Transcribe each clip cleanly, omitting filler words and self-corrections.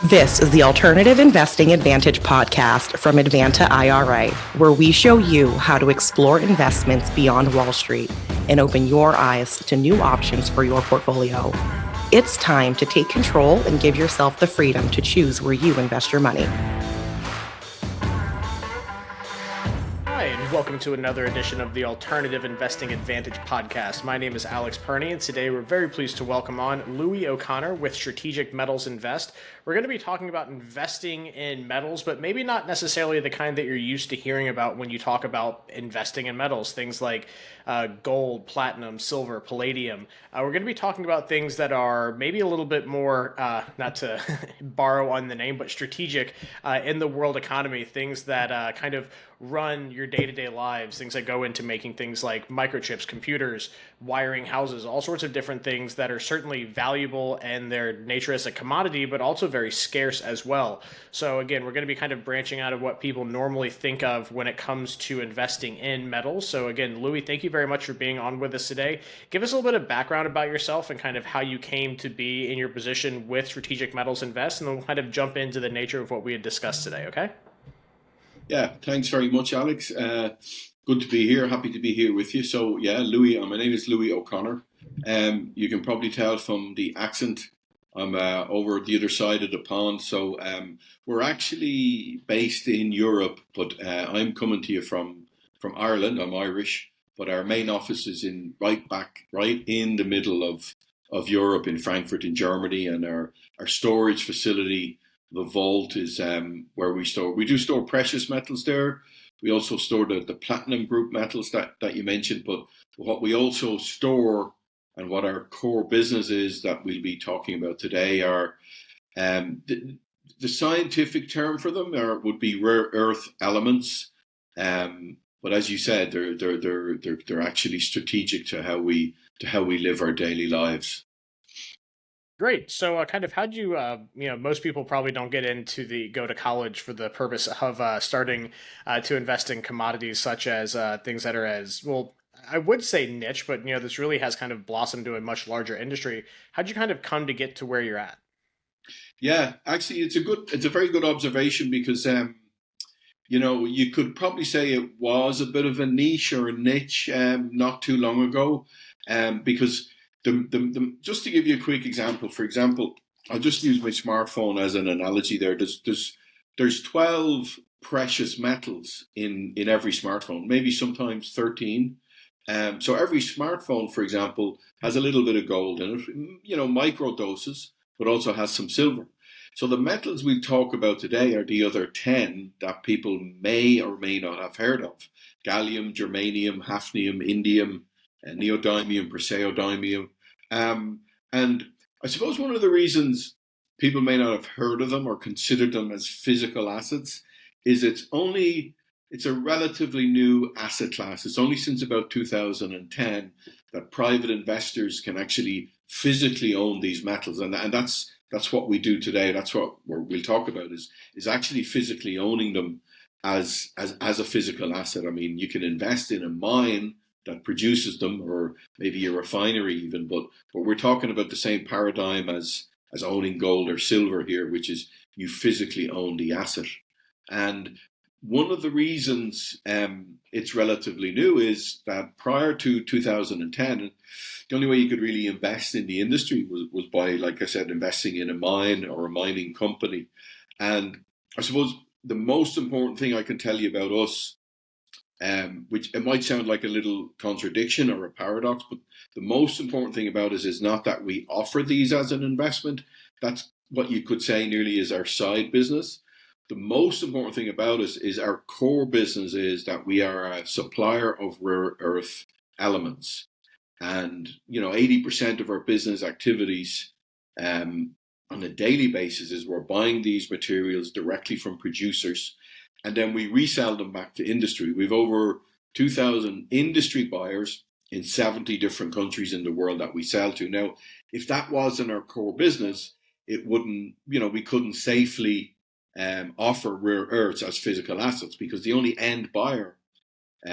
This is the Alternative Investing Advantage podcast from Advanta IRA, where we show you how to explore investments beyond Wall Street and open your eyes to new options for your portfolio. It's time to take control and give yourself the freedom to choose where you invest your money. Hi, and welcome to another edition of the Alternative Investing Advantage podcast. My name is Alex Perney, and today we're very pleased to welcome on Louis O'Connor with Strategic Metals Invest. We're going to be talking about investing in metals, but maybe not necessarily the kind that you're used to hearing about when you talk about investing in metals, things like gold, platinum, silver, palladium. We're going to be talking about things that are maybe a little bit more, not to borrow on the name, but strategic in the world economy, things that kind of run your day-to-day lives, things that go into making things like microchips, computers, wiring houses, all sorts of different things that are certainly valuable in their nature as a commodity, but also very scarce as well. So again, we're going to be kind of branching out of what people normally think of when it comes to investing in metals. So again, Louis, thank you very much for being on with us today. Give us a little bit of background about yourself and kind of how you came to be in your position with Strategic Metals Invest, and then we'll kind of jump into the nature of what we had discussed today, okay? Yeah, thanks very much, Alex. Good to be here. Happy to be here with you. So, yeah, Louis, my name is Louis O'Connor. You can probably tell from the accent, I'm over the other side of the pond. So, we're actually based in Europe, but I'm coming to you from Ireland. I'm Irish, but our main office is right in the middle of Europe, in Frankfurt, in Germany, and our storage facility, the vault, is where we do store precious metals there. We also store the platinum group metals that you mentioned, but what we also store and what our core business is that we'll be talking about today are the scientific term for them would be rare earth elements. But as you said, they're actually strategic to how we live our daily lives. Great. So kind of how'd you, most people probably don't go to college for the purpose of starting to invest in commodities such as things that are as, well, I would say niche, but, this really has kind of blossomed to a much larger industry. How'd you kind of come to get to where you're at? Yeah, actually, it's a very good observation because, you could probably say it was a bit of a niche or a niche not too long ago, because just to give you a quick example, for example, I'll just use my smartphone as an analogy there. There's 12 precious metals in every smartphone, maybe sometimes 13. So every smartphone, for example, has a little bit of gold in it, micro doses, but also has some silver. So the metals we talk about today are the other 10 that people may or may not have heard of. Gallium, germanium, hafnium, indium, neodymium, praseodymium. And I suppose one of the reasons people may not have heard of them or considered them as physical assets is it's a relatively new asset class. It's only since about 2010 that private investors can actually physically own these metals. And that's what we do today. That's what we'll talk about is actually physically owning them as a physical asset. I mean, you can invest in a mine that produces them, or maybe a refinery even, but we're talking about the same paradigm as owning gold or silver here, which is you physically own the asset. And one of the reasons it's relatively new is that prior to 2010, the only way you could really invest in the industry was by, like I said, investing in a mine or a mining company. And I suppose the most important thing I can tell you about us, which it might sound like a little contradiction or a paradox, but the most important thing about us is not that we offer these as an investment. That's what you could say nearly is our side business. The most important thing about us is our core business is that we are a supplier of rare earth elements. And, 80% of our business activities on a daily basis is we're buying these materials directly from producers, and then we resell them back to industry. We've over 2,000 industry buyers in 70 different countries in the world that we sell to. Now, if that wasn't our core business, it wouldn't, we couldn't safely offer rare earths as physical assets because the only end buyer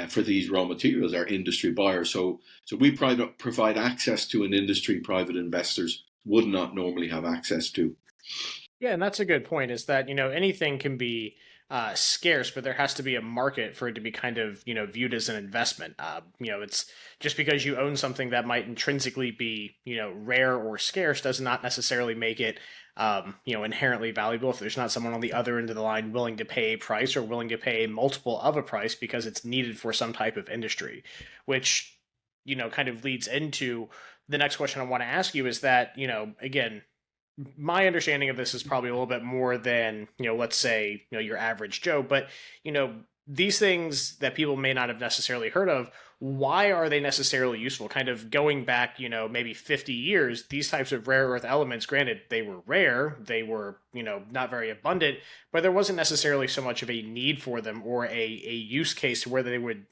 for these raw materials are industry buyers. So we provide access to an industry private investors would not normally have access to. Yeah, and that's a good point. Is that anything can be scarce, but there has to be a market for it to be kind of viewed as an investment. It's just because you own something that might intrinsically be rare or scarce does not necessarily make it inherently valuable if there's not someone on the other end of the line willing to pay a price or willing to pay a multiple of a price because it's needed for some type of industry, which kind of leads into the next question I want to ask you is that again, my understanding of this is probably a little bit more than let's say your average Joe, but you know these things that people may not have necessarily heard of, why are they necessarily useful? Kind of going back maybe 50 years, these types of rare earth elements, granted they were rare, they were not very abundant, but there wasn't necessarily so much of a need for them or a use case where they would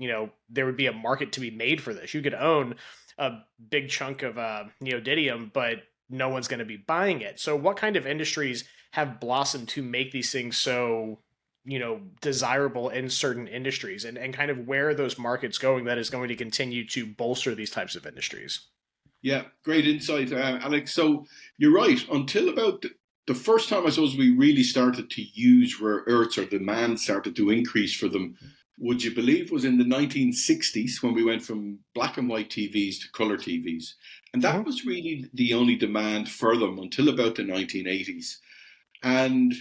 there would be a market to be made for this. You could own a big chunk of neodymium, but no one's going to be buying it. So what kind of industries have blossomed to make these things so, desirable in certain industries, and kind of where are those markets going that is going to continue to bolster these types of industries? Yeah, great insight, Alex. So you're right. Until about the first time, I suppose, we really started to use rare earths, or demand started to increase for them, would you believe, was in the 1960s, when we went from black and white TVs to color TVs. And that was really the only demand for them until about the 1980s. And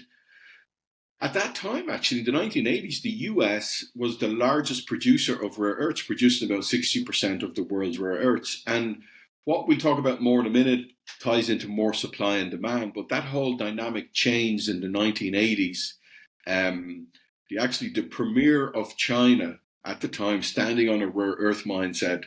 at that time, actually, the 1980s, the US was the largest producer of rare earths, producing about 60% of the world's rare earths. And what we'll talk about more in a minute ties into more supply and demand. But that whole dynamic changed in the 1980s. The premier of China at the time, standing on a rare earth mine, said,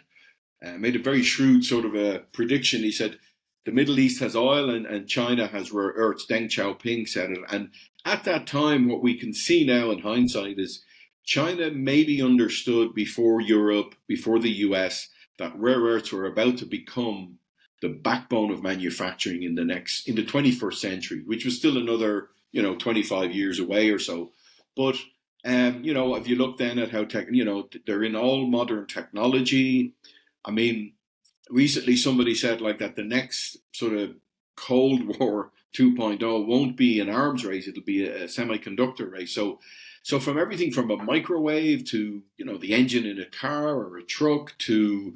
made a very shrewd sort of a prediction. He said, the Middle East has oil and China has rare earths. Deng Xiaoping said it. And at that time, what we can see now in hindsight is China maybe understood before Europe, before the US, that rare earths were about to become the backbone of manufacturing in the 21st century, which was still another 25 years away or so. But if you look then at how they're in all modern technology. I mean, recently somebody said like that the next sort of Cold War 2.0 won't be an arms race; it'll be a semiconductor race. So from everything from a microwave to the engine in a car or a truck to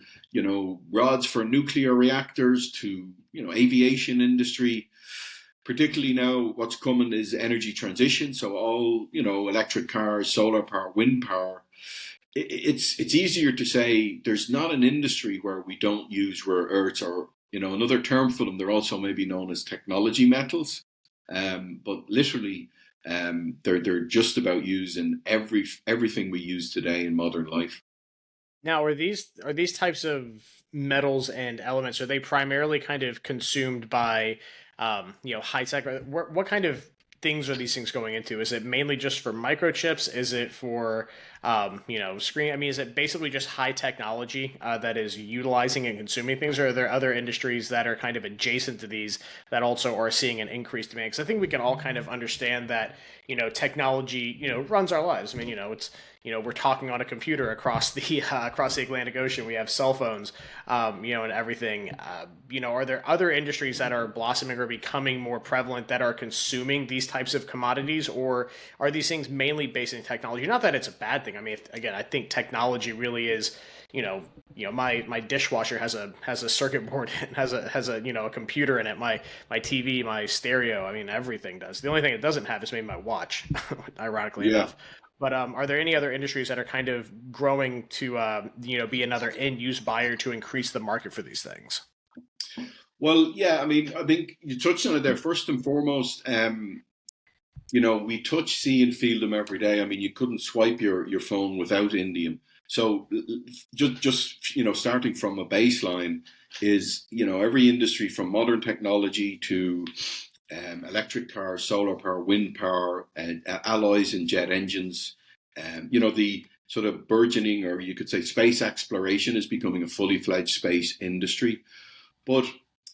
rods for nuclear reactors to aviation industry. Particularly now, what's coming is energy transition. So all electric cars, solar power, wind power. It's easier to say there's not an industry where we don't use rare earths, or another term for them. They're also maybe known as technology metals, but literally they're just about used in everything we use today in modern life. Now, are these types of metals and elements, are they primarily kind of consumed by high tech? What kind of things are these things going into? Is it mainly just for microchips? Is it for screen? I mean, is it basically just high technology that is utilizing and consuming things, or are there other industries that are kind of adjacent to these that also are seeing an increased demand? Because I think we can all kind of understand that technology runs our lives. I mean, it's we're talking on a computer across the Atlantic Ocean. We have cell phones, and everything. Are there other industries that are blossoming or becoming more prevalent that are consuming these types of commodities, or are these things mainly based in technology? Not that it's a bad thing. I mean, again, I think technology really is. My dishwasher has a circuit board and has a computer in it. My TV, my stereo. I mean, everything does. The only thing it doesn't have is maybe my watch, ironically enough. But are there any other industries that are kind of growing to be another end use buyer to increase the market for these things? Well, yeah, I mean, I think you touched on it there. First and foremost, we touch, see, and feel them every day. I mean, you couldn't swipe your phone without indium. So just starting from a baseline is every industry from modern technology to electric cars, solar power, wind power, alloys in jet engines. The sort of burgeoning, or you could say space exploration, is becoming a fully fledged space industry. But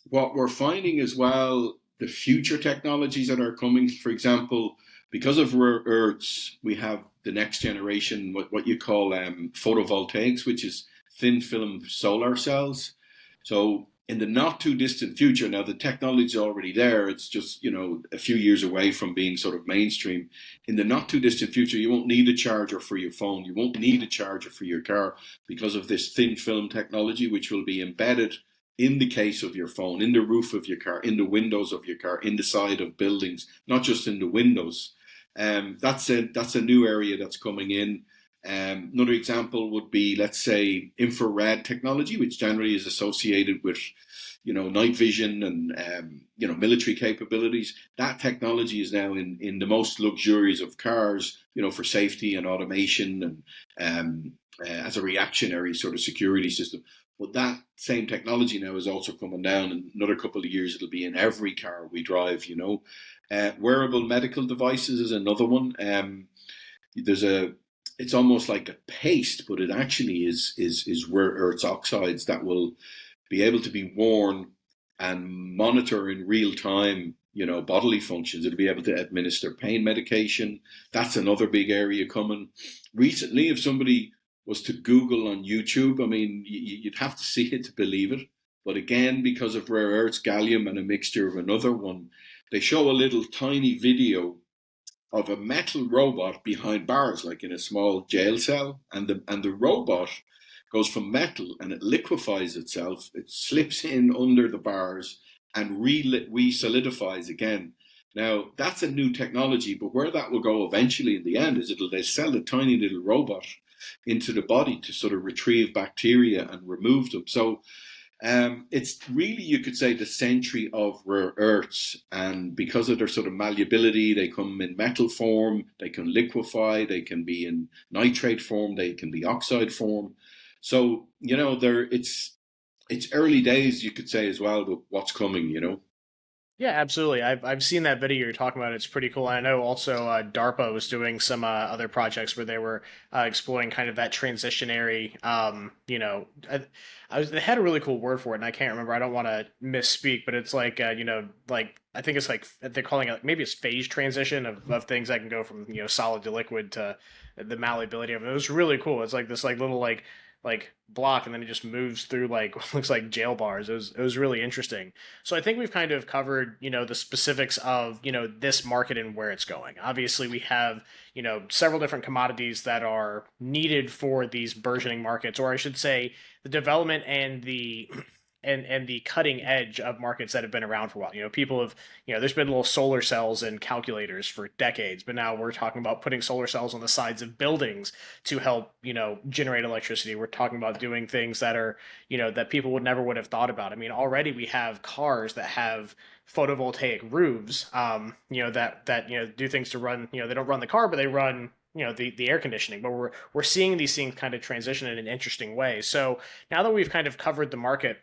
what we're finding as well, the future technologies that are coming, for example, because of rare earths, we have the next generation, what you call photovoltaics, which is thin film solar cells. So in the not too distant future, now the technology is already there, it's just, a few years away from being sort of mainstream. In the not too distant future, you won't need a charger for your phone. You won't need a charger for your car because of this thin film technology, which will be embedded in the case of your phone, in the roof of your car, in the windows of your car, in the side of buildings, not just in the windows. That's a new area that's coming in. Another example would be, let's say, infrared technology, which generally is associated with, night vision and, military capabilities. That technology is now in the most luxurious of cars, for safety and automation and as a reactionary sort of security system. But that same technology now is also coming down. In another couple of years, it'll be in every car we drive, Wearable medical devices is another one. It's almost like a paste, but it actually is rare earth oxides that will be able to be worn and monitor in real time, bodily functions. It'll be able to administer pain medication. That's another big area coming. Recently, if somebody was to Google on YouTube, I mean, you'd have to see it to believe it. But again, because of rare earths, gallium, and a mixture of another one, they show a little tiny video of a metal robot behind bars, like in a small jail cell, and the robot goes from metal and it liquefies itself. It slips in under the bars and re-solidifies again. Now, that's a new technology, but where that will go eventually in the end is they sell a tiny little robot into the body to sort of retrieve bacteria and remove them. So it's really, you could say, the century of rare earths, and because of their sort of malleability, they come in metal form, they can liquefy, they can be in nitrate form, they can be oxide form. So, it's early days, you could say, as well, with what's coming, Yeah, absolutely. I've seen that video you're talking about. It's pretty cool. I know also DARPA was doing some other projects where they were exploring kind of that transitionary. They had a really cool word for it, and I can't remember. I don't want to misspeak, but it's like like I think it's like they're calling it, maybe it's phase transition of things that can go from solid to liquid to the malleability of it. It was really cool. It's like this little block, and then it just moves through looks like jail bars. It was really interesting. So I think we've kind of covered the specifics of this market and where it's going. Obviously, we have several different commodities that are needed for these burgeoning markets, or I should say, the development and the cutting edge of markets that have been around for a while. People have, there's been little solar cells and calculators for decades, but now we're talking about putting solar cells on the sides of buildings to help, generate electricity. We're talking about doing things that are, that people would have thought about. I mean, already we have cars that have photovoltaic roofs, that do things to run, they don't run the car, but they run the air conditioning. But we're seeing these things kind of transition in an interesting way. So now that we've kind of covered the market,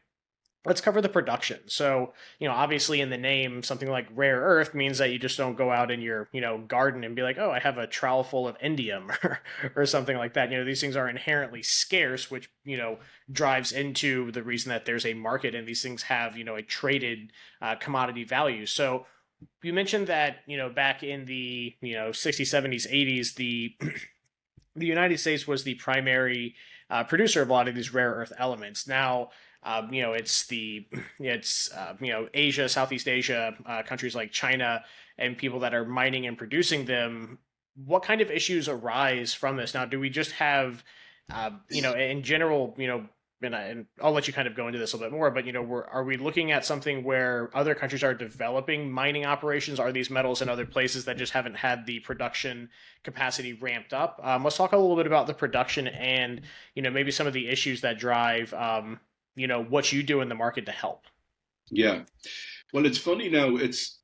let's cover the production. So, obviously in the name, something like rare earth means that you just don't go out in your, garden and be like, oh, I have a trowel full of indium or something like that. These things are inherently scarce, which, drives into the reason that there's a market and these things have, a traded commodity value. So you mentioned that, back in the, 60s, 70s, 80s, the United States was the primary producer of a lot of these rare earth elements. Now, it's Asia, Southeast Asia, countries like China, and people that are mining and producing them. What kind of issues arise from this? Now, do we just have, in general, and I'll let you kind of go into this a little bit more, but are we looking at something where other countries are developing mining operations? Are these metals in other places that just haven't had the production capacity ramped up? Let's talk a little bit about the production and maybe some of the issues that drive what you do in the market to help. Yeah, well, it's funny now. It's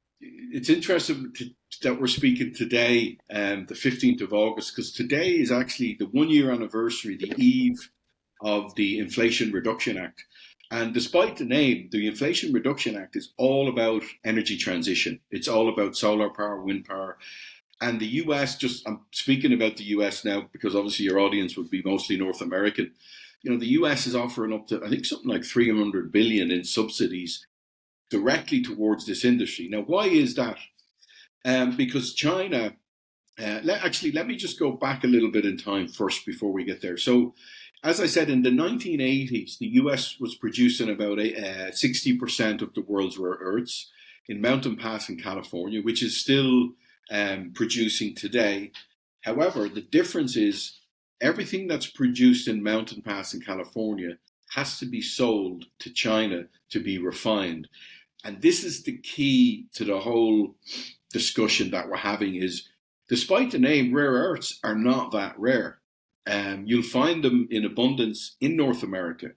interesting that we're speaking today, the 15th of August, because today is actually the 1-year anniversary, the eve of the Inflation Reduction Act. And despite the name, the Inflation Reduction Act is all about energy transition. It's all about solar power, wind power. And the US, I'm speaking about the US now because obviously your audience would be mostly North American. The US is offering up to, I think, something like 300 billion in subsidies directly towards this industry. Now, why is that? Because China, let me just go back a little bit in time first before we get there. So as I said, in the 1980s, the US was producing about 60% of the world's rare earths in Mountain Pass in California, which is still producing today. However, the difference is everything that's produced in Mountain Pass in California has to be sold to China to be refined. And this is the key to the whole discussion that we're having is despite the name, rare earths are not that rare. You'll find them in abundance in North America.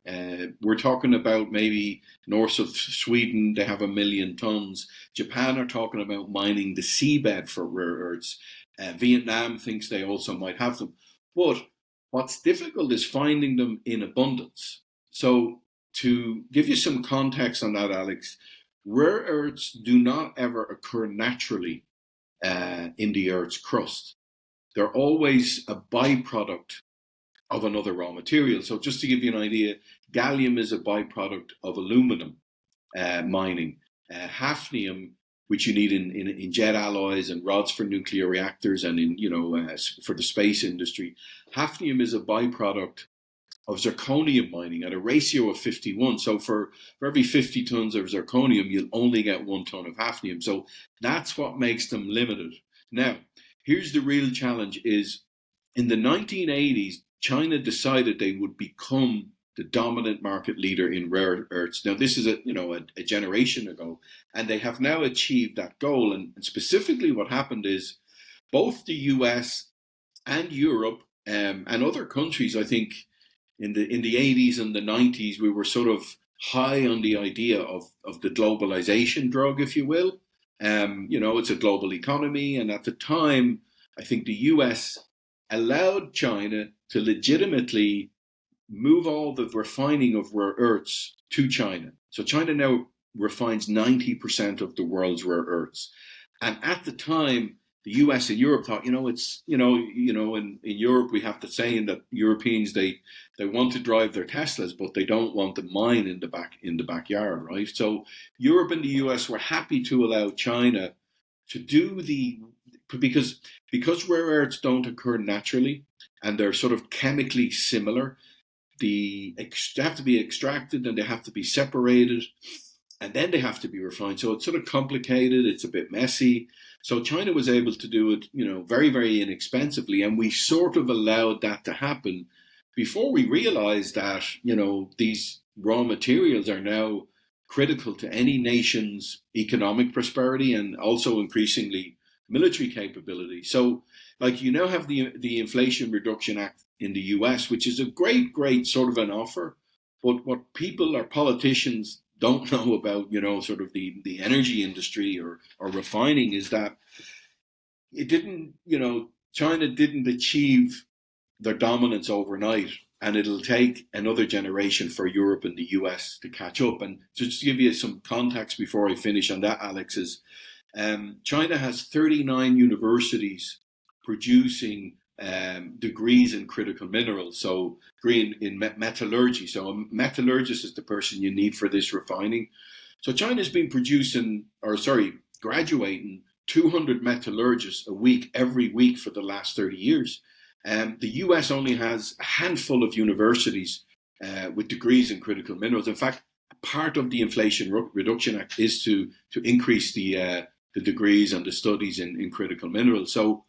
We're talking about maybe north of Sweden, they have 1 million tons. Japan are talking about mining the seabed for rare earths. Vietnam thinks they also might have them. But what's difficult is finding them in abundance. So, to give you some context on that, Alex, rare earths do not ever occur naturally in the Earth's crust. They're always a byproduct of another raw material. So just to give you an idea, gallium is a byproduct of aluminum mining. Hafnium, which you need in jet alloys and rods for nuclear reactors and for the space industry, hafnium is a byproduct of zirconium mining at a ratio of 51. So for every 50 tons of zirconium, you'll only get 1 ton of hafnium. So that's what makes them limited. Now, here's the real challenge is in the 1980s, China decided they would become the dominant market leader in rare earths. Now, this is a generation ago, and they have now achieved that goal. And specifically what happened is both the US and Europe and other countries, I think, in the 80s and the 90s, we were sort of high on the idea of the globalization drug, if you will. It's a global economy. And at the time, I think the US allowed China to legitimately move all the refining of rare earths to China. So China now refines 90% of the world's rare earths. And at the time, the US and Europe thought, in Europe we have the saying that Europeans they want to drive their Teslas, but they don't want to mine in the backyard, right? So Europe and the US were happy to allow China to do because rare earths don't occur naturally and they're sort of chemically similar. They have to be extracted and they have to be separated and then they have to be refined. So it's sort of complicated. It's a bit messy. So China was able to do it, very, very inexpensively. And we sort of allowed that to happen before we realized that, these raw materials are now critical to any nation's economic prosperity and also increasingly military capability. So, you now have the Inflation Reduction Act in the US, which is a great, great sort of an offer. But what people or politicians don't know about, sort of the energy industry or refining is that it didn't, China didn't achieve their dominance overnight. And it'll take another generation for Europe and the US to catch up. And just to give you some context before I finish on that, Alex, is China has 39 universities producing degrees in critical minerals, so degree in metallurgy. So a metallurgist is the person you need for this refining. So China's been graduating 200 metallurgists a week, every week for the last 30 years. The US only has a handful of universities with degrees in critical minerals. In fact, part of the Inflation Reduction Act is to increase the degrees and the studies in critical minerals. So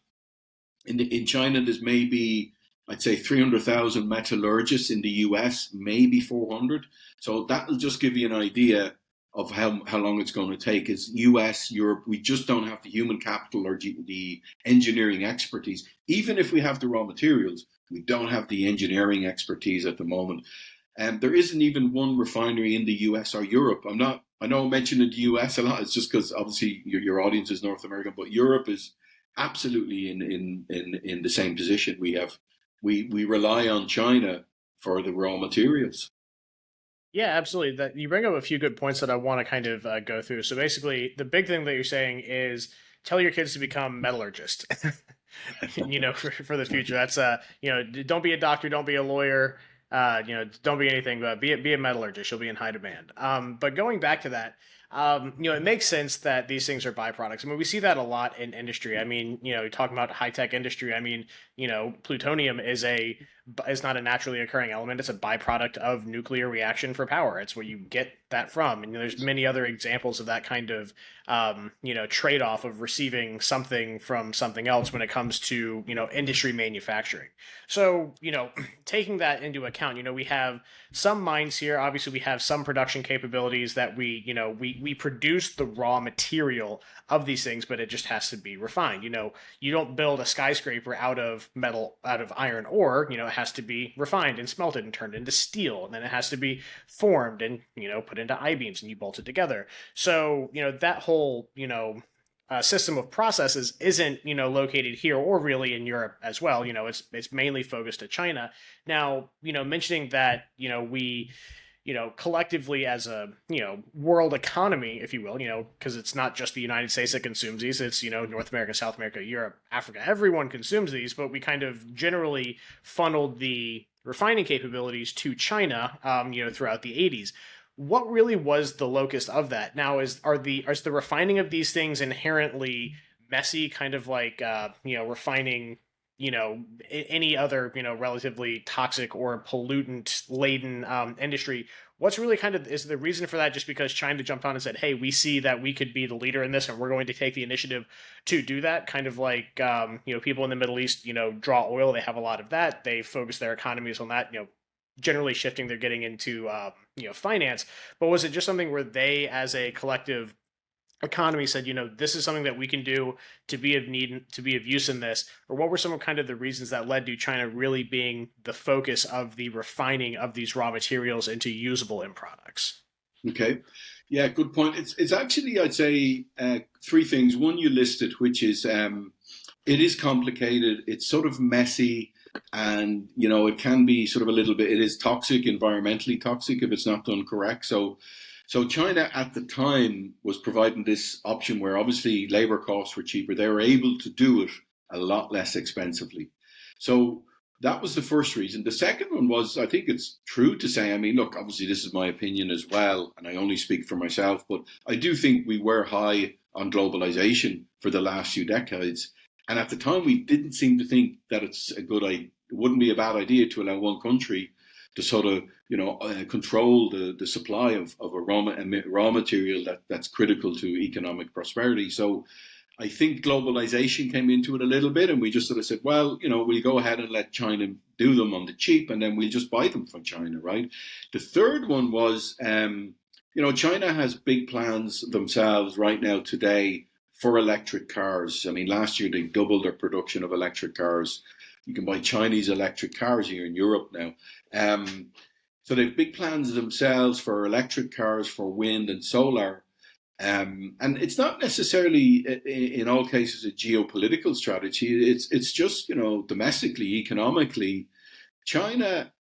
in China, there's maybe, I'd say, 300,000 metallurgists. In the US, maybe 400. So that'll just give you an idea of how long it's going to take. Is US, Europe, we just don't have the human capital or the engineering expertise. Even if we have the raw materials, we don't have the engineering expertise at the moment. And there isn't even one refinery in the US or Europe. I know I'm mentioning the US a lot. It's just because obviously your audience is North American, but Europe is absolutely in the same position. We rely on China for the raw materials. Yeah, absolutely. That you bring up a few good points that I want to kind of go through. So basically, the big thing that you're saying is tell your kids to become metallurgists. For the future. That's don't be a doctor, don't be a lawyer, don't be anything, but be a metallurgist. You'll be in high demand. But going back to that, it makes sense that these things are byproducts. I mean, we see that a lot in industry. I mean, you're talking about high tech industry. I mean, plutonium is not a naturally occurring element. It's a byproduct of nuclear reaction for power. It's where you get that from. And there's many other examples of that kind of trade off of receiving something from something else when it comes to industry manufacturing. So taking that into account, we have some mines here. Obviously, we have some production capabilities that we produce the raw material of these things, but it just has to be refined. You don't build a skyscraper out of metal, out of iron ore. It has to be refined and smelted and turned into steel, and then it has to be formed and put into I-beams, and you bolt it together. So that whole system of processes isn't located here or really in Europe as well. It's mainly focused to China. Now, mentioning that we collectively as a world economy, if you will, because it's not just the United States that consumes these. It's North America, South America, Europe, Africa. Everyone consumes these, but we kind of generally funneled the refining capabilities to China, throughout the 80s. What really was the locus of that? Now, is the refining of these things inherently messy, kind of like refining any other relatively toxic or pollutant laden industry? What's really kind of is the reason for that just because China jumped on and said, hey, we see that we could be the leader in this and we're going to take the initiative to do that? Kind of like people in the Middle East draw oil, they have a lot of that, they focus their economies on that, generally shifting, they're getting into finance. But was it just something where they as a collective economy said, this is something that we can do to be of need, to be of use in this? Or what were some of kind of the reasons that led to China really being the focus of the refining of these raw materials into usable end products? Okay. Yeah, good point. It's actually, I'd say, three things. One you listed, which is it is complicated. It's sort of messy, and it can be sort of a little bit. It is toxic, environmentally toxic if it's not done correct. So China at the time was providing this option where obviously labor costs were cheaper. They were able to do it a lot less expensively. So that was the first reason. The second one was, I think it's true to say, I mean, look, obviously this is my opinion as well, and I only speak for myself, but I do think we were high on globalization for the last few decades. And at the time, we didn't seem to think that it wouldn't be a bad idea to allow one country to sort of, control the supply of a raw material that's critical to economic prosperity. So I think globalization came into it a little bit, and we just sort of said, well, we'll go ahead and let China do them on the cheap, and then we'll just buy them from China, right? The third one was, China has big plans themselves right now today for electric cars. I mean, last year they doubled their production of electric cars. You can buy Chinese electric cars here in Europe now. So they have big plans themselves for electric cars, for wind and solar. And it's not necessarily, in all cases, a geopolitical strategy. It's just, domestically, economically, China,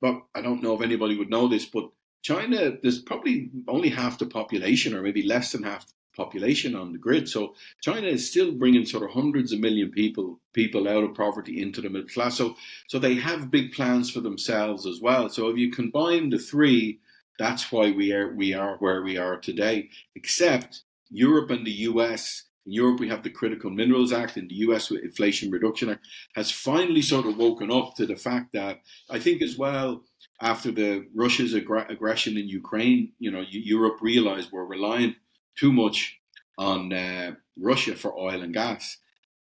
but I don't know if anybody would know this, but China, there's probably only half the population, or maybe less than half the population on the grid. So China is still bringing sort of hundreds of million people out of poverty into the middle class. So they have big plans for themselves as well. So if you combine the three, that's why we are where we are today. Except Europe and the US. In Europe, we have the Critical Minerals Act. In the US, with Inflation Reduction Act, has finally sort of woken up to the fact that, I think as well, after Russia's aggression in Ukraine, Europe realized we're reliant too much on Russia for oil and gas.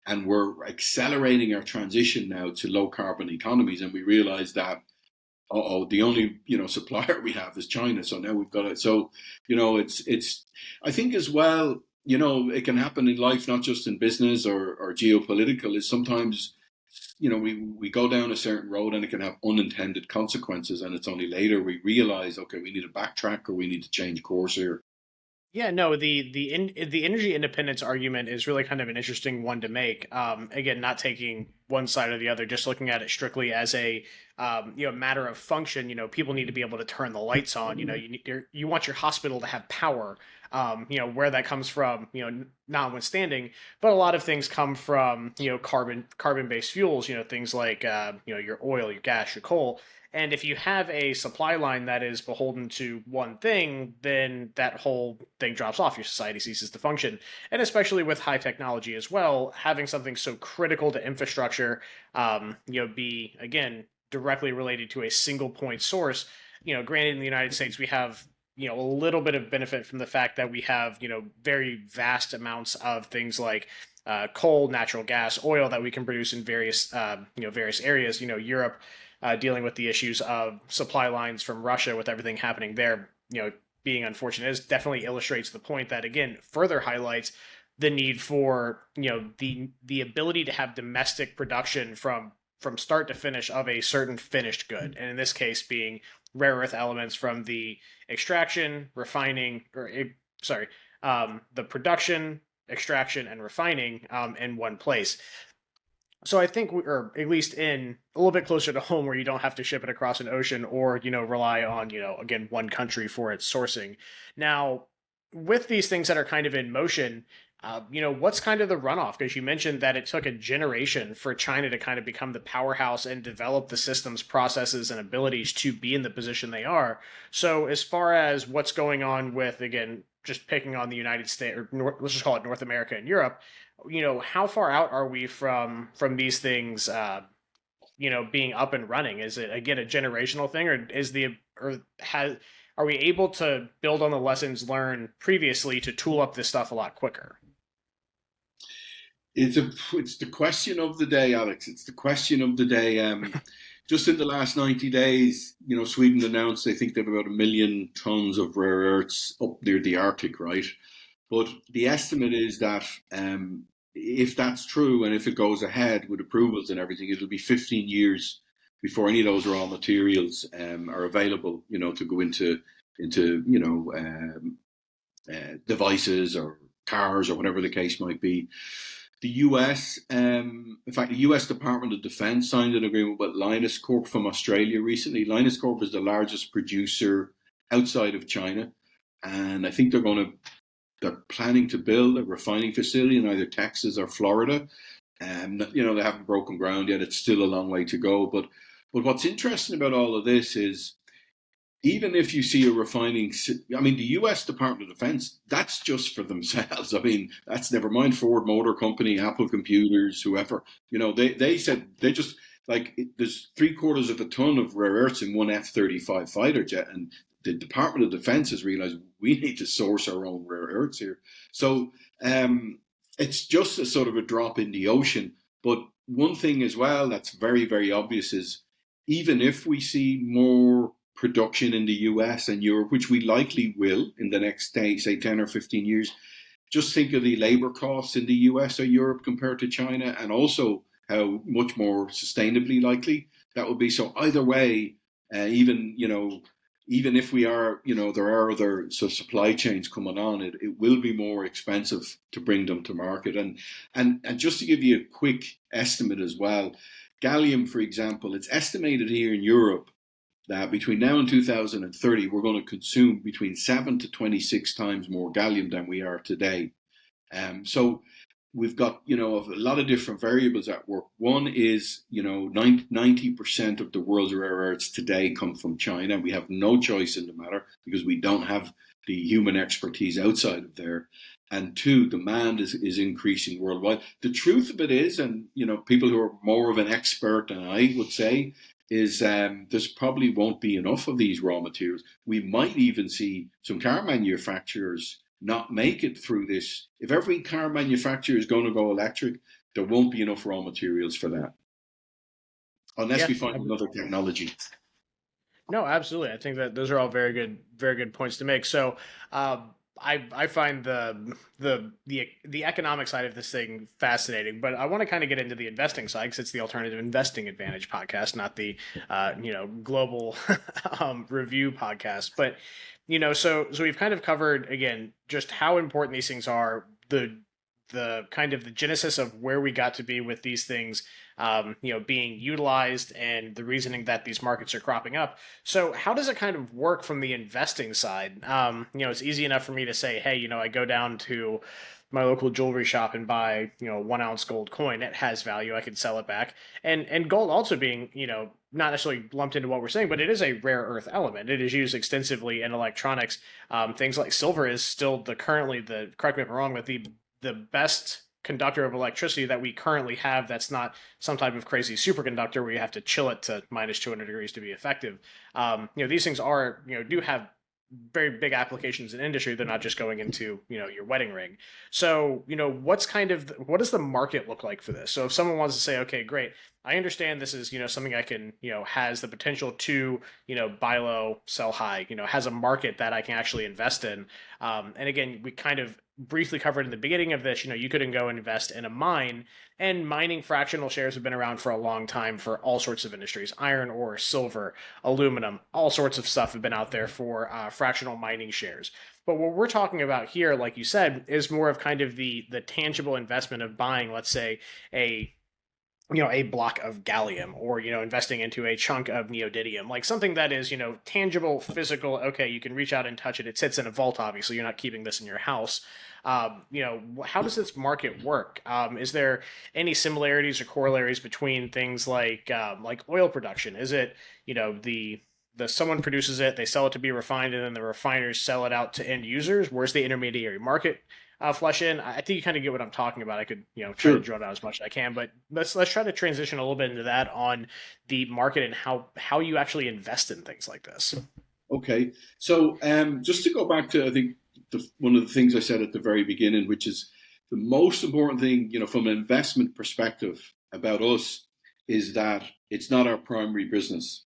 And we're accelerating our transition now to low carbon economies. And we realize that, the only, supplier we have is China. So now we've got it. So, it's, I think as well, it can happen in life, not just in business or geopolitical, is sometimes, we go down a certain road and it can have unintended consequences. And it's only later we realize, okay, we need to backtrack or we need to change course here. Yeah, no, the energy independence argument is really kind of an interesting one to make. Again, not taking one side or the other, just looking at it strictly as a matter of function. People need to be able to turn the lights on. You want your hospital to have power. Where that comes from, notwithstanding, but a lot of things come from carbon based fuels. Things like your oil, your gas, your coal. And if you have a supply line that is beholden to one thing, then that whole thing drops off. Your society ceases to function. And especially with high technology as well, having something so critical to infrastructure, be again directly related to a single point source. Granted, in the United States, we have a little bit of benefit from the fact that we have very vast amounts of things like coal, natural gas, oil that we can produce in various areas. Europe dealing with the issues of supply lines from Russia with everything happening there. Being unfortunate, is definitely illustrates the point that again further highlights the need for the ability to have domestic production from start to finish of a certain finished good, and in this case being rare earth elements from the extraction, refining, the production, extraction, and refining in one place. So I think, or at least in a little bit closer to home, where you don't have to ship it across an ocean or rely on again one country for its sourcing. Now, with these things that are kind of in motion, what's kind of the runoff? Because you mentioned that it took a generation for China to kind of become the powerhouse and develop the systems, processes, and abilities to be in the position they are. So, as far as what's going on with, again, just picking on the United States, or let's just call it North America and Europe, how far out are we from these things, being up and running? Is it again a generational thing, are we able to build on the lessons learned previously to tool up this stuff a lot quicker? It's the question of the day, Alex. It's the question of the day. Just in the last 90 days, Sweden announced they think they have about 1 million tons of rare earths up near the Arctic, right? But the estimate is that if that's true and if it goes ahead with approvals and everything, it'll be 15 years before any of those raw materials are available, to go into devices or cars or whatever the case might be. The US, in fact, the US Department of Defense signed an agreement with Lynas Corp from Australia recently. Lynas Corp is the largest producer outside of China, and I think they're planning to build a refining facility in either Texas or Florida. They haven't broken ground yet. It's still a long way to go. But what's interesting about all of this is, even if you see a refining, the US Department of Defense, that's just for themselves. That's never mind Ford Motor Company, Apple Computers, whoever. They said they just, there's 3/4 of a ton of rare earths in one F-35 fighter jet, and the Department of Defense has realized we need to source our own rare earths here. So it's just a sort of a drop in the ocean. But one thing as well that's very, very obvious is, even if we see more production in the US and Europe, which we likely will in the next, say, 10 or 15 years, just think of the labor costs in the US or Europe compared to China, and also how much more sustainably likely that will be. So either way, even if we are, there are other supply chains coming on, it will be more expensive to bring them to market. And just to give you a quick estimate as well, gallium, for example, it's estimated here in Europe that between now and 2030, we're going to consume between 7 to 26 times more gallium than we are today. So we've got, a lot of different variables at work. One is, 90% of the world's rare earths today come from China. We have no choice in the matter because we don't have the human expertise outside of there. And two, demand is increasing worldwide. The truth of it is, and, people who are more of an expert than I would say, is there's probably won't be enough of these raw materials. We might even see some car manufacturers not make it through this. If every car manufacturer is going to go electric, there won't be enough raw materials for that, unless we find another technology. No, absolutely. I think that those are all very good points to make. So, I find the economic side of this thing fascinating, but I want to kind of get into the investing side, because it's the Alternative Investing Advantage podcast, not the global review podcast. But so we've kind of covered again just how important these things are, the kind of the genesis of where we got to be with these things, being utilized, and the reasoning that these markets are cropping up. So how does it kind of work from the investing side? It's easy enough for me to say, hey, I go down to my local jewelry shop and buy, 1 ounce gold coin. It has value. I can sell it back. And gold also being, not necessarily lumped into what we're saying, but it is a rare earth element. It is used extensively in electronics. Things like silver is still currently the, correct me if I'm wrong, but the best conductor of electricity that we currently have that's not some type of crazy superconductor where you have to chill it to minus 200 degrees to be effective. These things are, do have very big applications in industry. They're not just going into, your wedding ring. So, what does the market look like for this? So if someone wants to say, okay, great, I understand this is, something I can, has the potential to, buy low, sell high, has a market that I can actually invest in. And again, we kind of briefly covered in the beginning of this, you couldn't go invest in a mine, and mining fractional shares have been around for a long time for all sorts of industries. Iron ore, silver, aluminum, all sorts of stuff have been out there for fractional mining shares. But what we're talking about here, like you said, is more of kind of the tangible investment of buying, let's say, a block of gallium, or investing into a chunk of neodymium, like something that is tangible, physical. Okay, you can reach out and touch it. It sits in a vault. Obviously, you're not keeping this in your house. How does this market work? Is there any similarities or corollaries between things like oil production? Is it the someone produces it, they sell it to be refined, and then the refiners sell it out to end users? Where's the intermediary market flesh in? I think you kind of get what I'm talking about. I could, try to Sure. draw it out as much as I can, but let's try to transition a little bit into that on the market and how you actually invest in things like this. Okay. So just to go back to, I think, one of the things I said at the very beginning, which is the most important thing, from an investment perspective about us, is that it's not our primary business.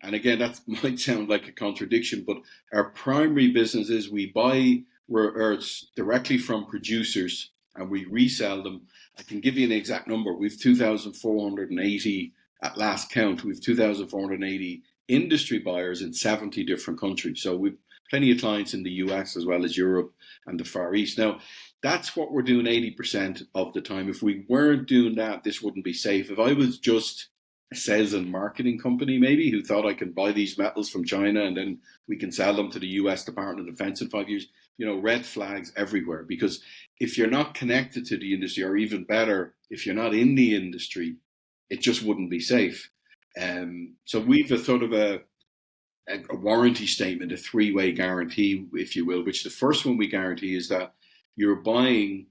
And again, that might sound like a contradiction, but our primary business is we buy rare earths directly from producers and we resell them. I can give you an exact number. We've 2,480 at last count. We've 2,480 industry buyers in 70 different countries. So we've plenty of clients in the US as well as Europe and the Far East. Now, that's what we're doing 80% of the time. If we weren't doing that, this wouldn't be safe. If I was just a sales and marketing company, maybe, who thought I can buy these metals from China and then we can sell them to the US Department of Defense in 5 years, red flags everywhere. Because if you're not connected to the industry, or even better, if you're not in the industry, it just wouldn't be safe. So we've a sort of a warranty statement, a three-way guarantee, if you will, which the first one we guarantee is that you're buying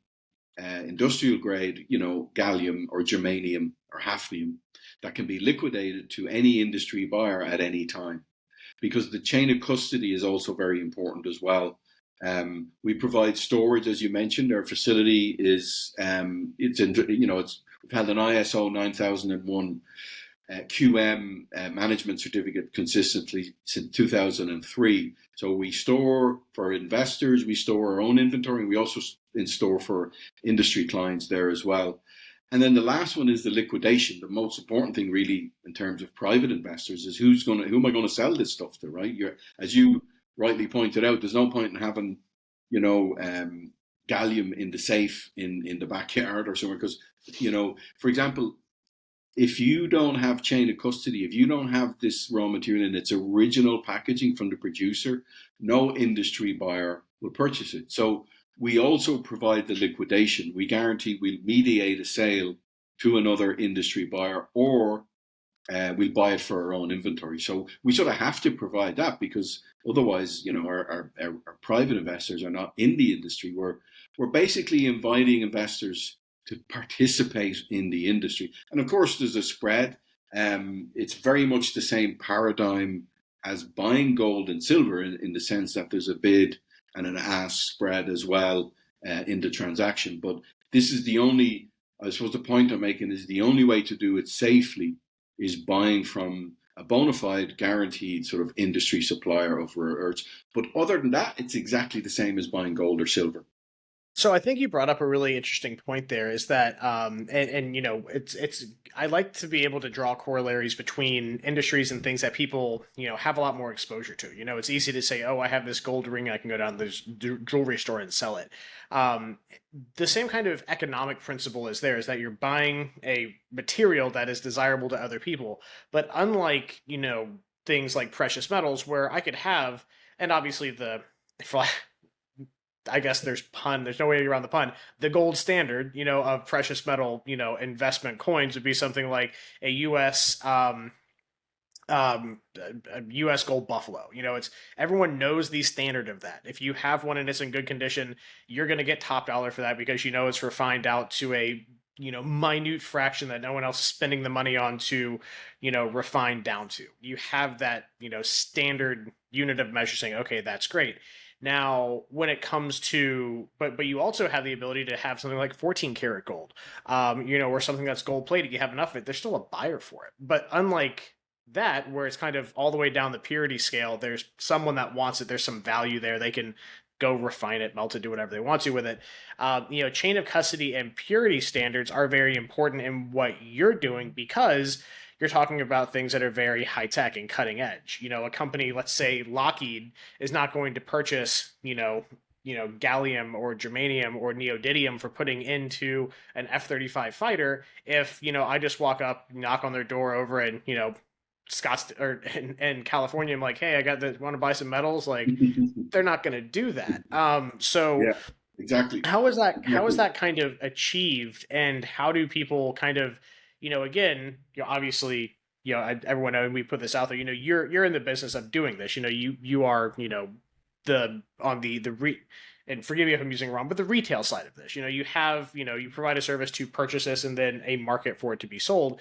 industrial grade, gallium or germanium or hafnium that can be liquidated to any industry buyer at any time. Because the chain of custody is also very important as well. We provide storage, as you mentioned. Our facility is we've had an ISO 9001 QM management certificate consistently since 2003. So we store for investors, we store our own inventory, and we also store for industry clients there as well. And then the last one is the liquidation. The most important thing, really, in terms of private investors, is who am I going to sell this stuff to, right? As you rightly pointed out, there's no point in having, gallium in the safe in the backyard or somewhere, because, for example, if you don't have chain of custody, if you don't have this raw material in its original packaging from the producer, no industry buyer will purchase it. So we also provide the liquidation. We guarantee we'll mediate a sale to another industry buyer, or we'll buy it for our own inventory. So we sort of have to provide that, because otherwise, our private investors are not in the industry. We're basically inviting investors to participate in the industry. And of course, there's a spread. It's very much the same paradigm as buying gold and silver, in the sense that there's a bid and an ask spread as well in the transaction. But this is I suppose the point I'm making is the only way to do it safely is buying from a bona fide, guaranteed sort of industry supplier of rare earths. But other than that, it's exactly the same as buying gold or silver. So I think you brought up a really interesting point there, is that, it's I like to be able to draw corollaries between industries and things that people, have a lot more exposure to. It's easy to say, oh, I have this gold ring, I can go down to this jewelry store and sell it. The same kind of economic principle is there, is that you're buying a material that is desirable to other people. But unlike, things like precious metals, where I could have, and obviously I guess there's no way around the pun. The gold standard, of precious metal, investment coins would be something like a a U.S. gold buffalo. It's everyone knows the standard of that. If you have one and it's in good condition, you're going to get top dollar for that because it's refined out to a minute fraction that no one else is spending the money on to refine down to. You have that standard unit of measure saying, okay, that's great. Now, when it comes to, but you also have the ability to have something like 14 karat gold, or something that's gold plated. You have enough of it, there's still a buyer for it. But unlike that, where it's kind of all the way down the purity scale, there's someone that wants it. There's some value there. They can go refine it, melt it, do whatever they want to with it. Chain of custody and purity standards are very important in what you're doing because you're talking about things that are very high tech and cutting edge. A company, let's say Lockheed, is not going to purchase, gallium or germanium or neodymium for putting into an F-35 fighter if, I just walk up, knock on their door over in, in California, I'm like, hey, want to buy some metals? Like, they're not going to do that. So Yeah, exactly. how is that? How is Exactly. that kind of achieved, and how do people kind of, again, obviously, everyone knows, and we put this out there. You're in the business of doing this. You are, the on the re and forgive me if I'm using it wrong, but the retail side of this. You have, you provide a service to purchase this and then a market for it to be sold.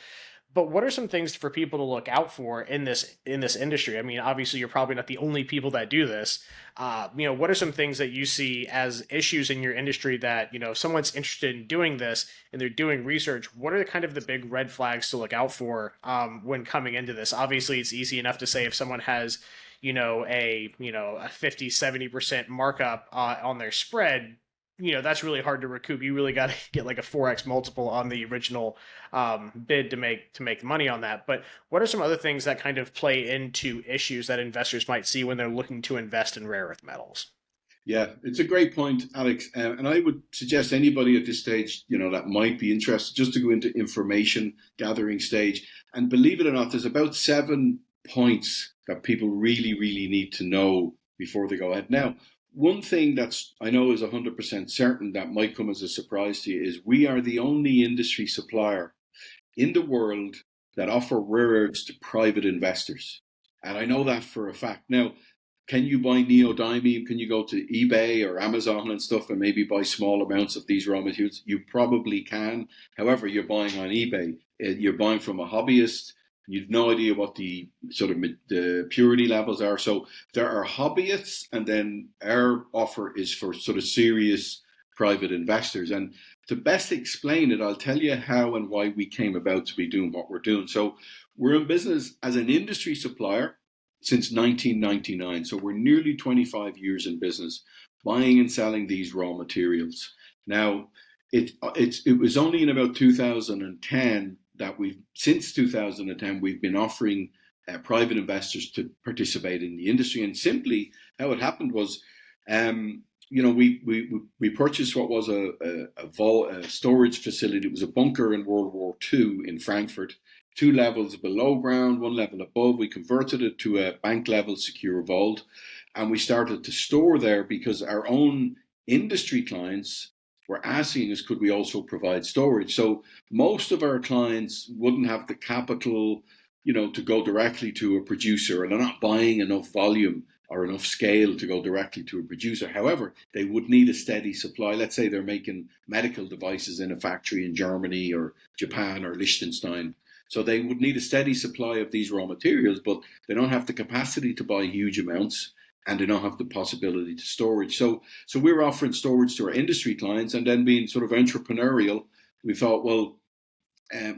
But what are some things for people to look out for in this industry? I mean, obviously, you're probably not the only people that do this. What are some things that you see as issues in your industry that if someone's interested in doing this and they're doing research? What are kind of the big red flags to look out for when coming into this? Obviously, it's easy enough to say if someone has a 50-70% markup on their spread, that's really hard to recoup. You really got to get like a 4x multiple on the original bid to make money on that. But what are some other things that kind of play into issues that investors might see when they're looking to invest in rare earth metals? Yeah, it's a great point, Alex. And I would suggest anybody at this stage, that might be interested, just to go into information gathering stage. And believe it or not, there's about 7 points that people really, really need to know before they go ahead. Now, one thing that's I know is 100% certain that might come as a surprise to you is we are the only industry supplier in the world that offer rare earths to private investors. And I know that for a fact. Now, can you buy neodymium? Can you go to eBay or Amazon and stuff and maybe buy small amounts of these raw materials? You probably can. However, you're buying on eBay. You're buying from a hobbyist. You've no idea what the sort of the purity levels are. So there are hobbyists, and then our offer is for sort of serious private investors. And to best explain it, I'll tell you how and why we came about to be doing what we're doing. So we're in business as an industry supplier since 1999. So we're nearly 25 years in business, buying and selling these raw materials. Now, it was only in about 2010 that since 2010, we've been offering private investors to participate in the industry. And simply how it happened was, we purchased what was a storage facility. It was a bunker in World War II in Frankfurt, 2 levels below ground, 1 level above. We converted it to a bank level secure vault, and we started to store there because our own industry clients were asking us, could we also provide storage? So most of our clients wouldn't have the capital, to go directly to a producer, and they're not buying enough volume or enough scale to go directly to a producer. However, they would need a steady supply. Let's say they're making medical devices in a factory in Germany or Japan or Liechtenstein. So they would need a steady supply of these raw materials, but they don't have the capacity to buy huge amounts, and they don't have the possibility to storage. So we're offering storage to our industry clients, and then being sort of entrepreneurial, we thought, well,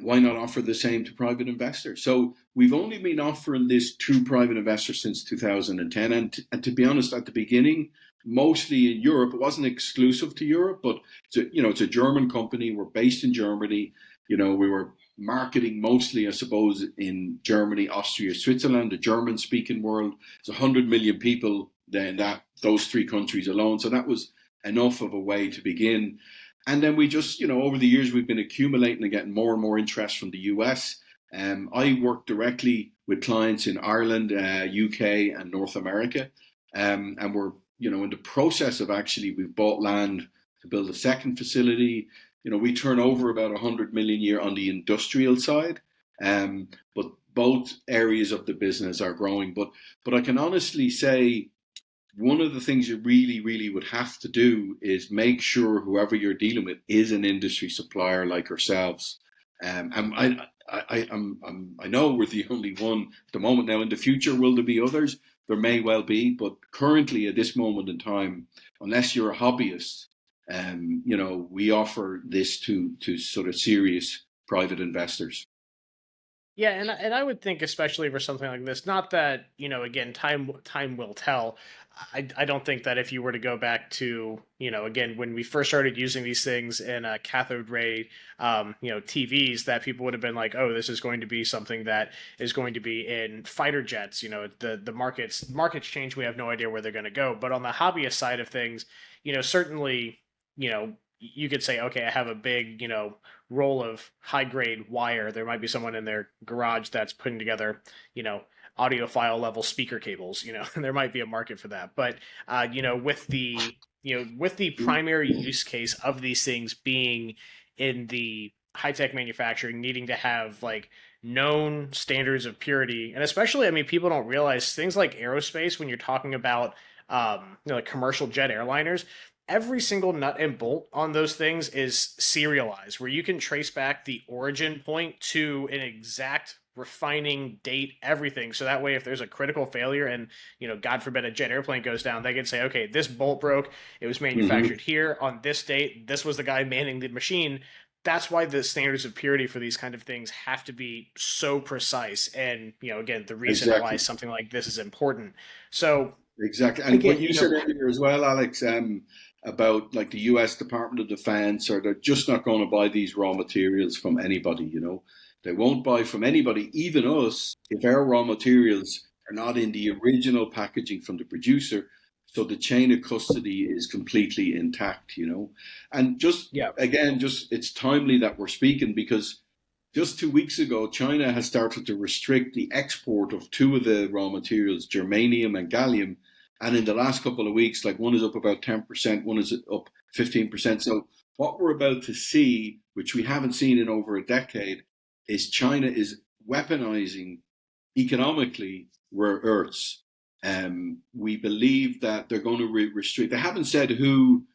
why not offer the same to private investors? So we've only been offering this to private investors since 2010. And to be honest, at the beginning, mostly in Europe. It wasn't exclusive to Europe, but it's a German company. We're based in Germany. We were marketing mostly, I suppose, in Germany, Austria, Switzerland, the German-speaking world. There's 100 million people in those 3 countries alone. So that was enough of a way to begin. And then we just, over the years, we've been accumulating and getting more and more interest from the US. I work directly with clients in Ireland, UK, and North America. And we're in the process of actually, we've bought land to build a second facility. We turn over about 100 million a year on the industrial side, but both areas of the business are growing. But I can honestly say, one of the things you really, really would have to do is make sure whoever you're dealing with is an industry supplier like ourselves. And I know we're the only one at the moment. Now, in the future, will there be others? There may well be, but currently at this moment in time, unless you're a hobbyist, we offer this to sort of serious private investors. Yeah, and I would think, especially for something like this, not that, again, time will tell. I don't think that if you were to go back to, again, when we first started using these things in cathode ray TVs, that people would have been like, oh, this is going to be something that is going to be in fighter jets. The markets change. We have no idea where they're going to go. But on the hobbyist side of things, certainly, you could say, okay, I have a big, roll of high grade wire. There might be someone in their garage that's putting together, audiophile level speaker cables, and there might be a market for that. But, with the primary use case of these things being in the high tech manufacturing, needing to have like known standards of purity, and especially, I mean, people don't realize things like aerospace when you're talking about, like commercial jet airliners, every single nut and bolt on those things is serialized, where you can trace back the origin point to an exact refining date, everything. So that way, if there's a critical failure and, God forbid a jet airplane goes down, they can say, okay, this bolt broke. It was manufactured here on this date. This was the guy manning the machine. That's why the standards of purity for these kind of things have to be so precise. And, again, the reason why something like this is important. So exactly. And again, what you said earlier as well, Alex, about like the US Department of Defense, or they're just not going to buy these raw materials from anybody, They won't buy from anybody, even us, if our raw materials are not in the original packaging from the producer. So the chain of custody is completely intact, And it's timely that we're speaking, because just 2 weeks ago, China has started to restrict the export of two of the raw materials, germanium and gallium. And in the last couple of weeks, like one is up about 10%, one is up 15%. So what we're about to see, which we haven't seen in over a decade, is China is weaponizing economically rare earths. We believe that they're going to restrict. They haven't said who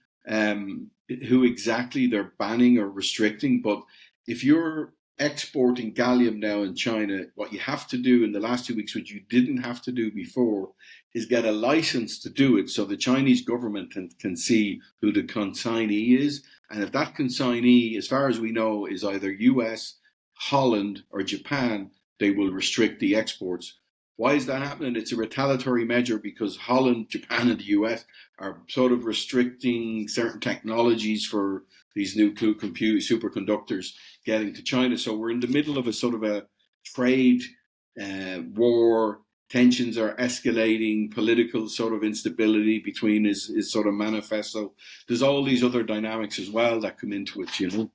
exactly they're banning or restricting, but if you're exporting gallium now in China, what you have to do in the last 2 weeks, which you didn't have to do before, is get a license to do it, so the Chinese government can see who the consignee is. And if that consignee, as far as we know, is either US, Holland, or Japan, they will restrict the exports. Why is that happening? It's a retaliatory measure because Holland, Japan, and the US are sort of restricting certain technologies for these new superconductors getting to China. So we're in the middle of a sort of a trade war. Tensions are escalating, political sort of instability between is sort of manifesto. There's all these other dynamics as well that come into it,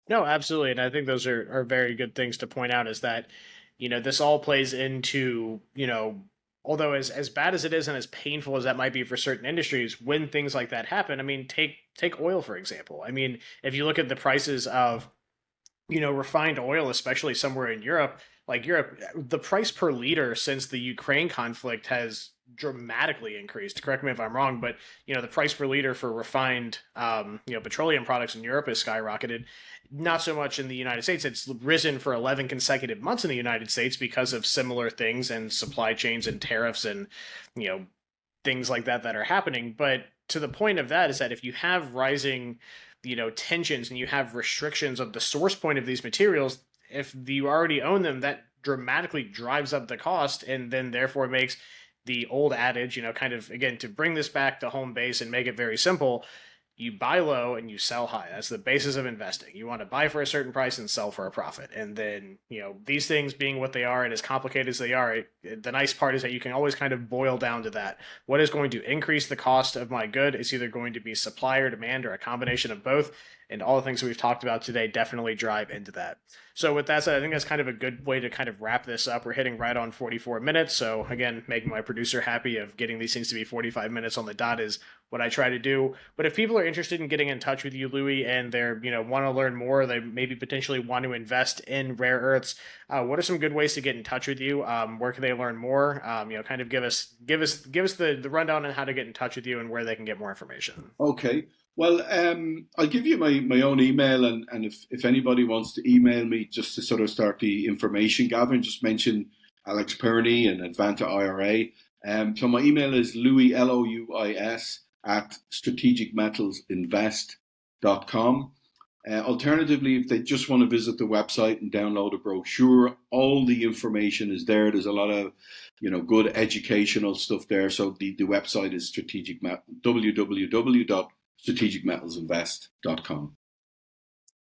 No, absolutely. And I think those are very good things to point out, is that, this all plays into, although as bad as it is and as painful as that might be for certain industries, when things like that happen, I mean, take oil, for example. I mean, if you look at the prices of, refined oil, especially somewhere in Europe, like Europe, the price per liter since the Ukraine conflict has dramatically increased. Correct me if I'm wrong, but the price per liter for refined petroleum products in Europe has skyrocketed. Not so much in the United States. It's risen for 11 consecutive months in the United States because of similar things and supply chains and tariffs and things like that are happening. But to the point of that is that if you have rising tensions and you have restrictions of the source point of these materials, if you already own them, that dramatically drives up the cost, and then therefore makes the old adage, kind of, again, to bring this back to home base and make it very simple, you buy low and you sell high. That's the basis of investing. You want to buy for a certain price and sell for a profit. And then, these things being what they are and as complicated as they are, the nice part is that you can always kind of boil down to that. What is going to increase the cost of my good? It's either going to be supply or demand or a combination of both. and all the things that we've talked about today definitely drive into that. So with that said, I think that's kind of a good way to kind of wrap this up. We're hitting right on 44 minutes. So again, making my producer happy of getting these things to be 45 minutes on the dot is what I try to do. But if people are interested in getting in touch with you, Louis, and they're, want to learn more, they maybe potentially want to invest in rare earths, what are some good ways to get in touch with you? Where can they learn more? Kind of give us the rundown on how to get in touch with you and where they can get more information. Okay. Well, I'll give you my own email, and if anybody wants to email me just to sort of start the information gathering, just mention Alex Perney and Advanta IRA. So my email is Louis, Louis, at strategicmetalsinvest.com. Alternatively, if they just want to visit the website and download a brochure, all the information is there. There's a lot of, good educational stuff there. So the website is www.strategicmetalsinvest.com.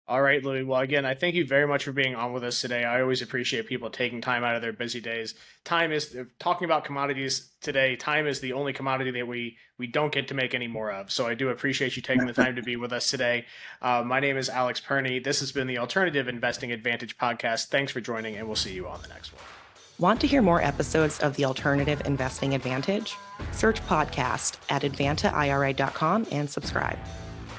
All right, Louis. Well, again, I thank you very much for being on with us today. I always appreciate people taking time out of their busy days. Time is, talking about commodities today, time is the only commodity that we don't get to make any more of. So I do appreciate you taking the time to be with us today. My name is Alex Perney. This has been the Alternative Investing Advantage podcast. Thanks for joining, and we'll see you on the next one. Want to hear more episodes of the Alternative Investing Advantage? Search podcast at advantaira.com and subscribe.